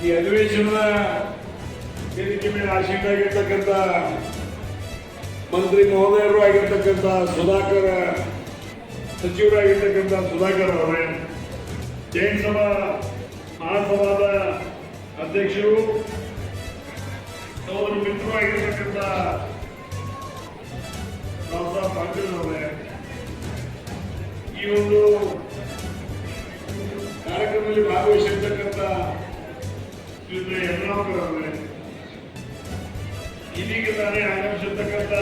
ಈ ಅಧಿವೇಶನದ ವೇದಿಕೆ ಮೇಲೆ ಆಸೀನರಾಗಿರ್ತಕ್ಕಂಥ ಮಂತ್ರಿ ಮಹೋದಯರು ಆಗಿರ್ತಕ್ಕಂಥ ಸುಧಾಕರ್, ಸಚಿವರಾಗಿರ್ತಕ್ಕಂಥ ಸುಧಾಕರ್ ಅವರೇ, ಜೈನ್ ಸಭಾ ಮಹಾಸಭಾದ ಅಧ್ಯಕ್ಷರು, ಸೋದರ ಮಿತ್ರರು ಆಗಿರ್ತಕ್ಕಂಥ ಡಾಕ್ಟರ್ ಪಾಟೀಲ್ ಅವರೇ, ಈ ಒಂದು ಕಾರ್ಯಕ್ರಮದಲ್ಲಿ ಭಾಗವಹಿಸಿರ್ತಕ್ಕಂಥ ಶ್ರೀ ಯಮನಾಕರ್ ಅವರೇ, ಇದೀಗ ತಾನೇ ಆಗಮಿಸಿರ್ತಕ್ಕಂಥ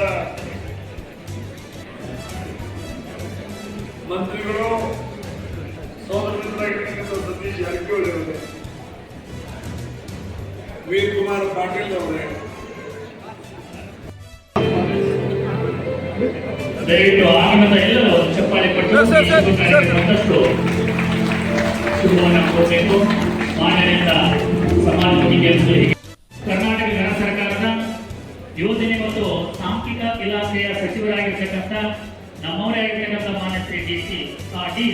ಮಂತ್ರಿಗಳು, ಸೋದರರಾಗಿರ್ತಕ್ಕಂಥ ಸತೀಶ್ ಜಾರಕಿಹೊಳಿ ಅವರೇ, ವೀರ್ ಕುಮಾರ್ ಪಾಟೀಲ್ ಅವರೇ, ದಯವಿಟ್ಟು ಆಗಮನದ ಎಲ್ಲರೂ ಚಪ್ಪಾಳೆ ಕೊಟ್ಟು ಮತ್ತಷ್ಟು ಶುಭವನ್ನು ಕೋರಬೇಕು. ಮಾನ್ಯರಿಂದ ಸಮಾಜಮುಖಿ ಕೆಲಸಗಳಿಗೆ ಕರ್ನಾಟಕ ಗಣ ಸರ್ಕಾರದ ಯೋಜನೆ ಮತ್ತು ಸಾಂಖ್ಯಿಕ ಇಲಾಖೆಯ ಸಚಿವರಾಗಿರ್ತಕ್ಕಂಥ ನಮ್ಮವರೇ ಆಗಿರ್ತಕ್ಕಂಥ ಮಾನ್ಯ ಶ್ರೀ ಡಿ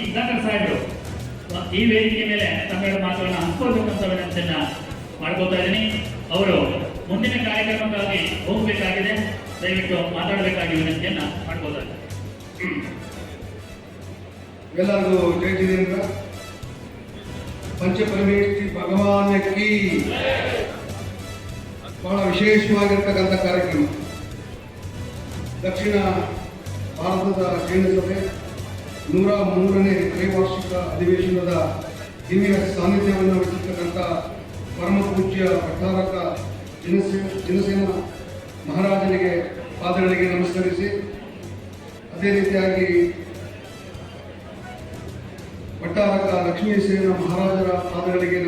ಸುಧಾಕರ್ ಸಾಹೇಬರು ಈ ವೇದಿಕೆ ಮೇಲೆ ತಮ್ಮೆರಡು ಮಾತುಗಳನ್ನು ಹಂಚ್ಕೊಳ್ಬೇಕಂತ ವಿನಂತಿಯನ್ನ ಮಾಡ್ಕೋತಾ ಇದ್ದೀನಿ. ಅವರು ಮುಂದಿನ ಕಾರ್ಯಕ್ರಮಕ್ಕಾಗಿ ಹೋಗಬೇಕಾಗಿದೆ, ದಯವಿಟ್ಟು ಮಾತಾಡಬೇಕಾಗಿ ವಿನಂತಿಯನ್ನ ಮಾಡ್ಕೋತಾ ಇದ್ದೀನಿ. ಎಲ್ಲರಿಗೂ ಜೈ ಜಿನೇಂದ್ರ. ಪಂಚಪರಮೇಶ್ವರಿ ಭಗವಾನಕ್ಕೆ ಬಹಳ ವಿಶೇಷವಾಗಿರ್ತಕ್ಕಂಥ ಕಾರ್ಯಕ್ರಮ. ದಕ್ಷಿಣ ಭಾರತದ ಜೈನ ಸಭೆ 103ನೇ ತ್ರೈವಾರ್ಷಿಕ ಅಧಿವೇಶನದ ದಿವ್ಯ ಸಾನ್ನಿಧ್ಯವನ್ನು ವಹಿಸಿರ್ತಕ್ಕಂಥ ಪರಮ ಪೂಜ್ಯ ಭಟ್ಟಾರಕ ಜನಸೇನ ಮಹಾರಾಜನಿಗೆ ಪಾದಗಳಿಗೆ ನಮಸ್ಕರಿಸಿ, ಅದೇ ರೀತಿಯಾಗಿ ಭಟ್ಟಾರಕ ಲಕ್ಷ್ಮೀಸೇನ ಮಹಾರಾಜರ ಪಾದಗಳಿಗೆ